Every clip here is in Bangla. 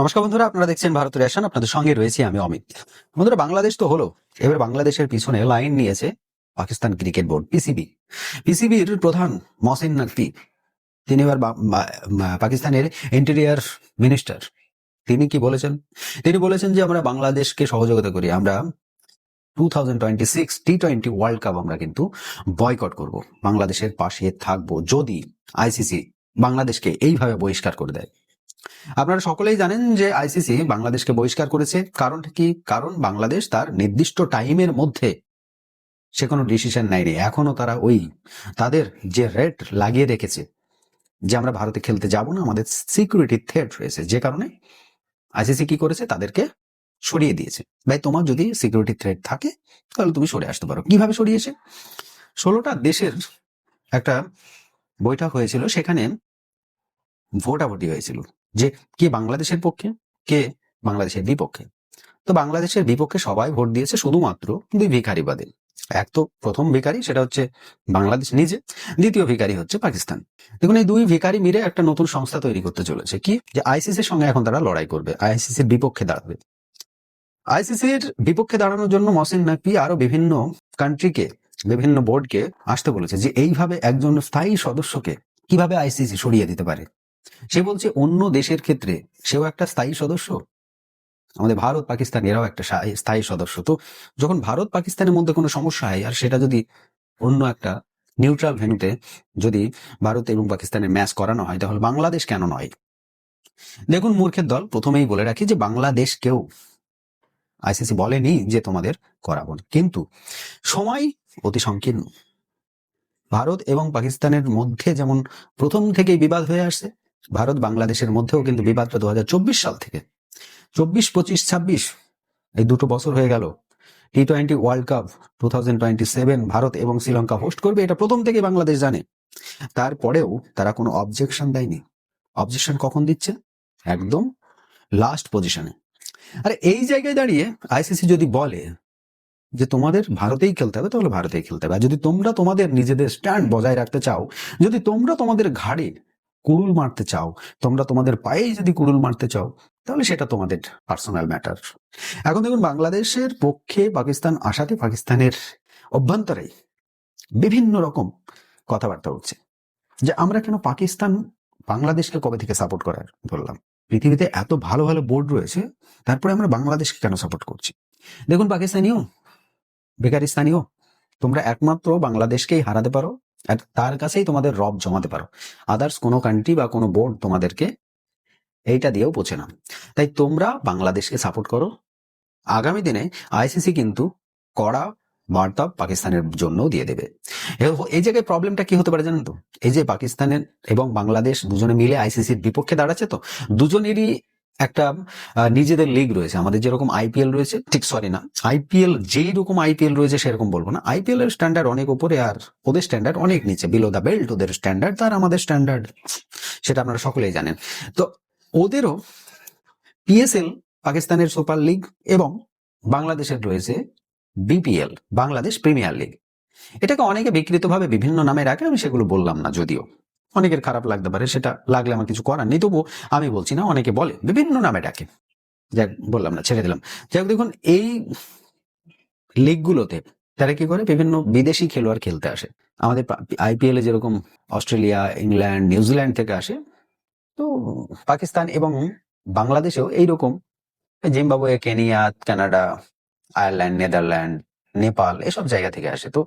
নমস্কার বন্ধুরা, আপনারা দেখছেন ভারতের রেশন। আপনাদের সঙ্গে রয়েছি আমি অমিত। বন্ধুরা, বাংলাদেশ তো হলো, এবার বাংলাদেশের পিছনে লাইন নিয়েছে পাকিস্তান ক্রিকেট বোর্ড, পিসিবি। পিসিবির প্রধান মহসিন নকভি, তিনি এবার পাকিস্তানের ইন্টেরিয়ার মিনিস্টার। তিনি কি বলেছেন? তিনি বলেছেন যে আমরা বাংলাদেশকে সহযোগিতা করি, আমরা 2026 টি20 ওয়ার্ল্ড কাপ আমরা কিন্তু বয়কট করব, বাংলাদেশের পাশে থাকবো যদি আইসিসি বাংলাদেশকে এইভাবে বহিষ্কার করে দেয়। আপনারা সকলেই জানেন যে আইসিসি বাংলাদেশকে বহিষ্কার করেছে। কারণটা কি? কারণ বাংলাদেশ তার নির্দিষ্ট টাইমের মধ্যে সে কোনো ডিসিশন নেয়নি। এখনো তারা তাদের যে রেট লাগিয়ে রেখেছে যে আমরা ভারতে খেলতে যাব না, আমাদের সিকিউরিটি থ্রেট রয়েছে, যে কারণে আইসিসি কি করেছে, তাদেরকে সরিয়ে দিয়েছে। ভাই, তোমার যদি সিকিউরিটি থ্রেট থাকে তাহলে তুমি সরে আসতে পারো। কিভাবে সরিয়েছে? 16টা দেশের একটা বৈঠক হয়েছিল, সেখানে ভোটাভুটি হয়েছিল যে কে বাংলাদেশের পক্ষে, কে বাংলাদেশের বিপক্ষে। তো বাংলাদেশের বিপক্ষে সবাই ভোট দিয়েছে, শুধুমাত্র দুই ভিখারি বাদে। এক তো প্রথম ভিখারি, সেটা হচ্ছে বাংলাদেশ নিজে। দ্বিতীয় ভিখারি হচ্ছে পাকিস্তান। দেখুন, এই দুই ভিখারি মিলে একটা নতুন সংস্থা তৈরি করতে চলেছে, কি যে আইসিসির সঙ্গে এখন তারা লড়াই করবে, আইসিসির বিপক্ষে দাঁড়াবে। আইসিসির বিপক্ষে দাঁড়ানোর জন্য মহসিন নকভি আরো বিভিন্ন কান্ট্রিকে, বিভিন্ন বোর্ডকে আসতে বলেছে যে এইভাবে একজন স্থায়ী সদস্যকে কিভাবে আইসিসি সরিয়ে দিতে পারে। সে বলছে অন্য দেশের ক্ষেত্রে সেও একটা স্থায়ী সদস্য, আমাদের ভারত পাকিস্তান এরাও একটা স্থায়ী সদস্য। তো যখন ভারত পাকিস্তানের মধ্যে কোনো সমস্যা হয়, আর সেটা যদি অন্য একটা নিউট্রাল ভেন্যুতে যদি ভারত এবং পাকিস্তানের ম্যাচ করানো হয়, তাহলে বাংলাদেশ কেন নয়? দেখুন, মূর্খের দল, প্রথমেই বলে রাখি যে বাংলাদেশকেও আইসিসি বলেনি যে তোমাদের করাবো না, কিন্তু সময় অতি সংকীর্ণ। ভারত এবং পাকিস্তানের মধ্যে যেমন প্রথম থেকেই বিবাদ হয়ে আসছে, ভারত বাংলাদেশের মধ্যেও কিন্তু বিবাদটা 2024 সাল থেকে, 24, 25, 26 এই দুটো বছর হয়ে গেল। টি20 ওয়ার্ল্ড কাপ 2027 ভারত এবং শ্রীলঙ্কা হোস্ট করবে, এটা প্রথম থেকে বাংলাদেশ জানে। তারপরেও তারা কোনো অবজেকশন দেয়নি। অবজেকশন কখন দিচ্ছে? একদম লাস্ট পজিশনে। আর এই জায়গায় দাঁড়িয়ে আইসিসি যদি বলে যে তোমাদের ভারতেই খেলতে হবে, তাহলে ভারতেই খেলতে হবে। আর যদি তোমরা তোমাদের নিজেদের স্ট্যান্ড বজায় রাখতে চাও, যদি তোমরা তোমাদের ঘাড়ে কুড়ুল মারতে চাও, তোমরা তোমাদের পায়েই যদি কুড়ুল মারতে চাও, তাহলে সেটা তোমাদের পার্সোনাল ম্যাটার। এখন দেখুন, বাংলাদেশের পক্ষে পাকিস্তান আসাতে পাকিস্তানের অভ্যন্তরে বিভিন্ন রকম কথাবার্তা উঠছে যে আমরা কেন পাকিস্তান বাংলাদেশকে কবে থেকে সাপোর্ট করার বললাম? পৃথিবীতে এত ভালো ভালো বোর্ড রয়েছে, তারপরে আমরা বাংলাদেশকে কেন সাপোর্ট করছি? দেখুন, পাকিস্তানিও বেকারিস্তানিও, তোমরা একমাত্র বাংলাদেশকেই হারাতে পারো, আর তার কাছেই তোমাদের রব জমাতে পারো। আদার্স কোনো কান্ট্রি বা কোনো বোর্ড তোমাদেরকে এইটা দিয়েও পৌঁছে না। তাই তোমরা বাংলাদেশকে সাপোর্ট করো। আগামী দিনে আইসিসি কিন্তু কড়া বার্তা পাকিস্তানের জন্য দিয়ে দেবে। এই জায়গায় প্রবলেমটা কি হতে পারে জানেন তো? এই যে পাকিস্তানের এবং বাংলাদেশ দুজনে মিলে আইসিসির বিপক্ষে দাঁড়াচ্ছে, তো দুজনেরই একটা নিজেদের লিগ রয়েছে। আমাদের যেরকম আইপিএল রয়েছে, ঠিক সরি না, আইপিএল যেই রকম আইপিএল রয়েছে সেরকম বলবো না, আইপিএল এর স্ট্যান্ডার্ড অনেক উপরে আর ওদের স্ট্যান্ডার্ড অনেক নিচে, বিলো দ্য বেল্ট ওদের স্ট্যান্ডার্ড, তার আমাদের স্ট্যান্ডার্ড, সেটা আপনারা সকলেই জানেন। তো ওদেরও পিএসএল, পাকিস্তানের সুপার লিগ, এবং বাংলাদেশের রয়েছে বিপিএল, বাংলাদেশ প্রিমিয়ার লিগ। এটাকে অনেকে বিকৃতভাবে বিভিন্ন নামে রাখে, আমি সেগুলো বললাম না, যদিও অনেকের খারাপ লাগতে পারে, সেটা লাগলে আমার কিছু করার নেই, তবুও আমি বলছি না, অনেকে বলে বিভিন্ন নামে ডাকে, যাক বললাম না, ছেড়ে দিলাম। যাই হোক, দেখুন, এই লিগগুলোতে তারা কি করে, বিভিন্ন বিদেশি খেলোয়াড় খেলতে আসে। আমাদের আইপিএল এ যেরকম অস্ট্রেলিয়া, ইংল্যান্ড, নিউজিল্যান্ড থেকে আসে, তো পাকিস্তান এবং বাংলাদেশেও এইরকম Zimbabwe, Kenya, Canada, Ireland, Netherland, Nepal, এসব জায়গা থেকে আসে। তো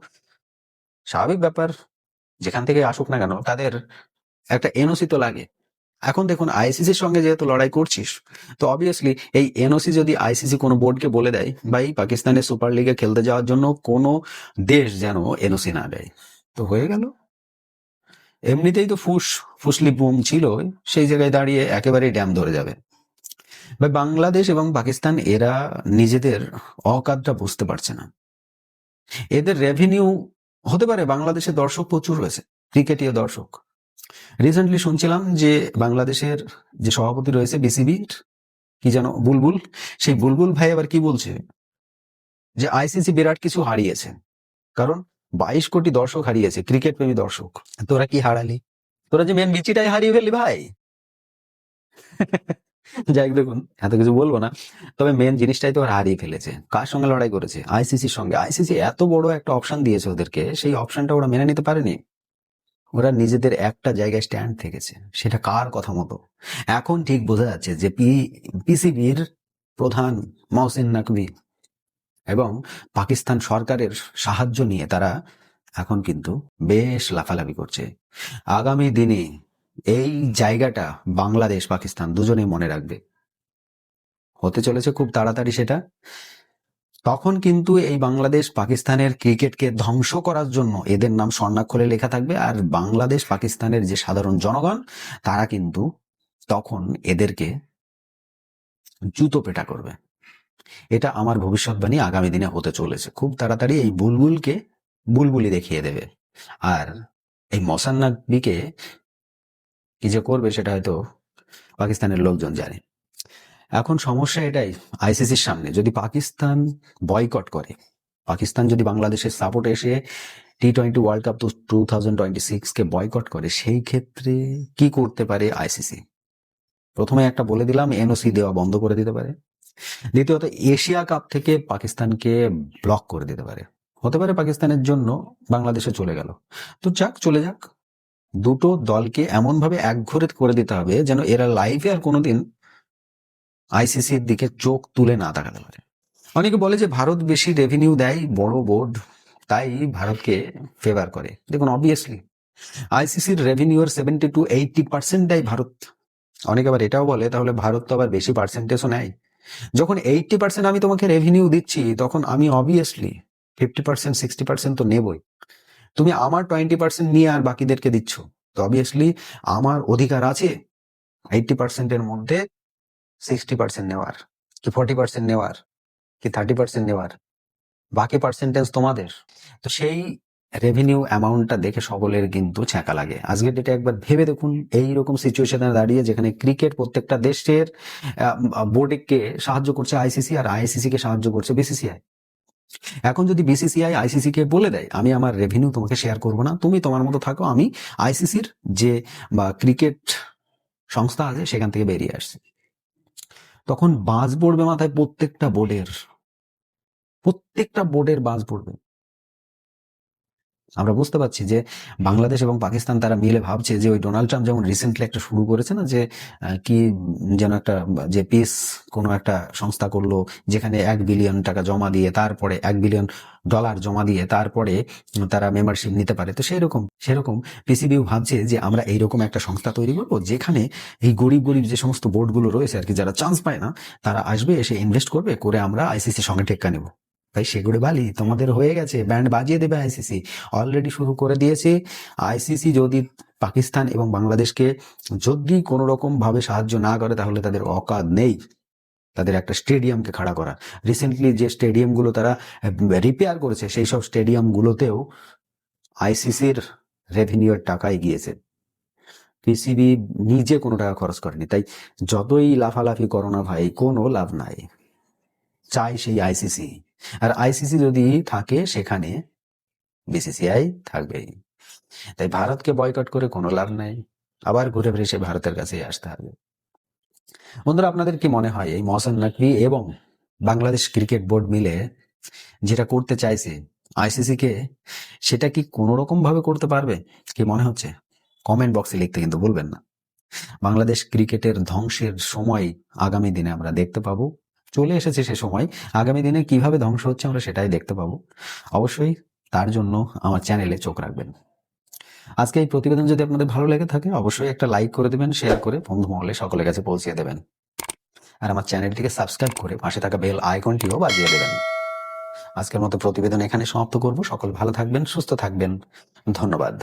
স্বাভাবিক ব্যাপার, যেখান থেকে আসুক না কেন, তাদের একটা এনওসি তো লাগে। এখন দেখুন, আইসিসির সঙ্গে যেহেতু লড়াই করছিস, তো অবভিয়াসলি এই এনওসি যদি আইসিসি কোনো বোর্ডকে বলে দেয়, বা এই পাকিস্তানের সুপার লিগে খেলতে যাওয়ার জন্য কোনো দেশ যেন এনওসি না দেয়, তো হয়ে গেল। এমনিতেই তো ফুসলি বুম ছিল, সেই জায়গায় দাঁড়িয়ে একেবারেই ড্যাম ধরে যাবে। বা বাংলাদেশ এবং পাকিস্তান এরা নিজেদের অকাতটা বুঝতে পারছে না। এদের রেভিনিউ হতে পারে, বাংলাদেশের দর্শক প্রচুর রয়েছে, ক্রিকেটীয় দর্শক। রিসেন্টলি শুনছিলাম যে বাংলাদেশের যে সভাপতি রয়েছে বিসিবির, কি যেন বুলবুল, সেই বুলবুল ভাই আবার কি বলছে যে আইসিসি বিরাট কিছু হারিয়েছে, কারণ 22 কোটি দর্শক হারিয়েছে, ক্রিকেট প্রেমী দর্শক। তোরা কি হারালি? তোরা যে মেন বিচিটাই হারিয়ে ফেললি ভাই। যাই হোক, দেখুন এত কিছু বলবো না, তবে মেন জিনিসটাই তো ওরা হারিয়ে ফেলেছে। কার সঙ্গে লড়াই করেছে? আইসিসির সঙ্গে। আইসিসি এত বড় একটা অপশন দিয়েছে ওদেরকে, সেই অপশনটা ওরা মেনে নিতে পারেনি। ওরা নিজেদের একটা জায়গায় স্ট্যান্ড থেকেছে, সেটা কার কথা মতো। এখন ঠিক বোঝা যাচ্ছে যে পিসিবির প্রধান মহসিন নাকভি এবং পাকিস্তান সরকারের সাহায্য নিয়ে তারা এখন কিন্তু বেশ লাফালাফি করছে। আগামী দিনে এই জায়গাটা বাংলাদেশ পাকিস্তান দুজনেই মনে রাখবে। হতে চলেছে খুব তাড়াতাড়ি সেটা। তখন কিন্তু এই বাংলাদেশ পাকিস্তানের ক্রিকেটকে ধ্বংস করার জন্য এদের নাম স্বর্ণাক্ষরে লেখা থাকবে, আর বাংলাদেশ পাকিস্তানের যে সাধারণ জনগণ তারা কিন্তু তখন এদেরকে জুতো পেটা করবে। এটা আমার ভবিষ্যৎবাণী আগামী দিনে হতে চলেছে। খুব তাড়াতাড়ি এই বুলবুলকে বুলবুলি দেখিয়ে দেবে, আর এই মসান্নাবিকে কি যে করবে সেটা হয়তো পাকিস্তানের লোকজন জানে। এখন সমস্যা এটাই, আইসিসির সামনে যদি পাকিস্তান বয়কট করে, পাকিস্তান যদি বাংলাদেশের সাপোর্ট এসে টি-20 ওয়ার্ল্ড কাপ 2026 কে বয়কট করে, সেই ক্ষেত্রে কি করতে পারে আইসিসি? প্রথমে একটা বলে দিলাম, এনওসি দেওয়া বন্ধ করে দিতে পারে। দ্বিতীয়ত, এশিয়া কাপ থেকে পাকিস্তানকে ব্লক করে দিতে পারে। হতে পারে পাকিস্তানের জন্য বাংলাদেশে চলে গেল, তো যাক, চলে যাক। দুটো দলকে এমন ভাবে একঘরে করে দিতে হবে যেন এরা লাইফে আর কোনোদিন আইসিসির দিকে চোখ তুলে না তাকাতে পারে। অনেকে বলে যে ভারত বেশি রেভিনিউ দেয়, বড় বোর্ড, তাই ভারতকে ফেভার করে। দেখুন, অবভিয়াসলি আইসিসির রেভিনিউর 70-80% দেয় ভারত। অনেকে আবার এটাও বলে তাহলে ভারত তো আবার বেশি পার্সেন্টেজও নেয়। যখন 80% আমি তোমাকে রেভিনিউ দিচ্ছি, তখন আমি অবভিয়াসলি 50%-60% তো নেবই। তুমি আমার 20% নিয়ে আর বাকিদেরকে দিচ্ছ, তো অবভিয়াসলি আমার অধিকার আছে 80%-এর মধ্যে 60% নেওয়ার, কি 40% নেওয়ার, কি 30% নেওয়ার। বাকি পার্সেন্টেজ তোমাদের। তো সেই রেভিনিউ অ্যামাউন্টটা দেখে সকলের কিন্তু ছ্যাঁকা লাগে। আজকের ডেটে একবার ভেবে দেখুন, এইরকম সিচুয়েশনে দাঁড়িয়ে যেখানে ক্রিকেট প্রত্যেকটা দেশের বোর্ডকে সাহায্য করছে আইসিসি, আর আইসিসি কে সাহায্য করছে বিসিসিআই। এখন যদি বিসিসিআই আইসিসি কে বলে দেয় আমি আমার রেভিনিউ তোমাকে শেয়ার করবো না, তুমি তোমার মতো থাকো, আমি আইসিসির যে বা ক্রিকেট সংস্থা আছে সেখান থেকে বেরিয়ে আসছি, তখন বাজ পড়বে মাথায় প্রত্যেকটা বোর্ডের বাজ পড়বে। আমরা বুঝতে পারছি যে বাংলাদেশ এবং পাকিস্তান তারা মিলে ভাবছে যে ওই ডোনাল্ড ট্রাম্প যেমন রিসেন্টলি একটা শুরু করেছে না, যে কি যেন একটা, যে পিস কোনো একটা সংস্থা করলো যেখানে $1 বিলিয়ন জমা দিয়ে, তারপরে $1 বিলিয়ন জমা দিয়ে তারপরে তারা মেম্বারশিপ নিতে পারে। তো সেরকম পিসিবিও ভাবছে যে আমরা এইরকম একটা সংস্থা তৈরি করবো যেখানে এই গরিব যে সমস্ত বোর্ডগুলো রয়েছে আর কি, যারা চান্স পায় না, তারা আসবে, এসে ইনভেস্ট করবে, করে আমরা আইসিসির সঙ্গে টেক্কা নেব। ভাই, সেগুড়ে বালি তোমাদের হয়ে গেছে, ব্যান্ড বাজিয়ে দেবে আইসিসি, অলরেডি শুরু করে দিয়েছে। আইসিসি যদি পাকিস্তান এবং বাংলাদেশকে যদি কোনো রকম ভাবে সাহায্য না করে, তাহলে তাদের অকাত নেই তাদের একটা স্টেডিয়ামকে খাড়া করা। রিসেন্টলি যে স্টেডিয়ামগুলো তারা রিপেয়ার করেছে, সেই সব স্টেডিয়ামগুলোতেও আইসিসির রেভিনিউর টাকাই গিয়েছে, পিসিবি নিজে কোনো টাকা খরচ করেনি। তাই যতই লাফালাফি করো না ভাই, কোনো লাভ নাই। চাই সেই আইসিসি, আর আইসিসি যদি থাকে সেখানে বিসিসিআই থাকবেই। তাই ভারতকে বয়কট করে কোনো লাভ নাই, আবার ঘুরে ফিরে সে ভারতের কাছেই আসতে হবে। বন্ধুরা, আপনাদের কি মনে হয় এই মহসিন নাকভি এবং বাংলাদেশ ক্রিকেট বোর্ড মিলে যেটা করতে চাইছে আইসিসি কে, সেটা কি কোনো রকম ভাবে করতে পারবে? কি মনে হচ্ছে কমেন্ট বক্সে লিখতে কিন্তু ভুলবেন না। বাংলাদেশ ক্রিকেটের ধ্বংসের সময় আগামী দিনে আমরা দেখতে পাবো, চলে এসেছে সে সময়। আগামী দিনে কিভাবে ধ্বংস হচ্ছে আমরা সেটাই দেখতে পাবো। অবশ্যই তার জন্য আমার চ্যানেলে চোখ রাখবেন। আজকে এই প্রতিবেদন যদি আপনাদের ভালো লেগে থাকে, অবশ্যই একটা লাইক করে দেবেন, শেয়ার করে বন্ধু মহলে সকলের কাছে পৌঁছে দেবেন, আর আমার চ্যানেলটিকে সাবস্ক্রাইব করে পাশে থাকা বেল আইকনটিও বাজিয়ে দেবেন। আজকের মতো প্রতিবেদন এখানে সমাপ্ত করব। সকল ভালো থাকবেন, সুস্থ থাকবেন, ধন্যবাদ।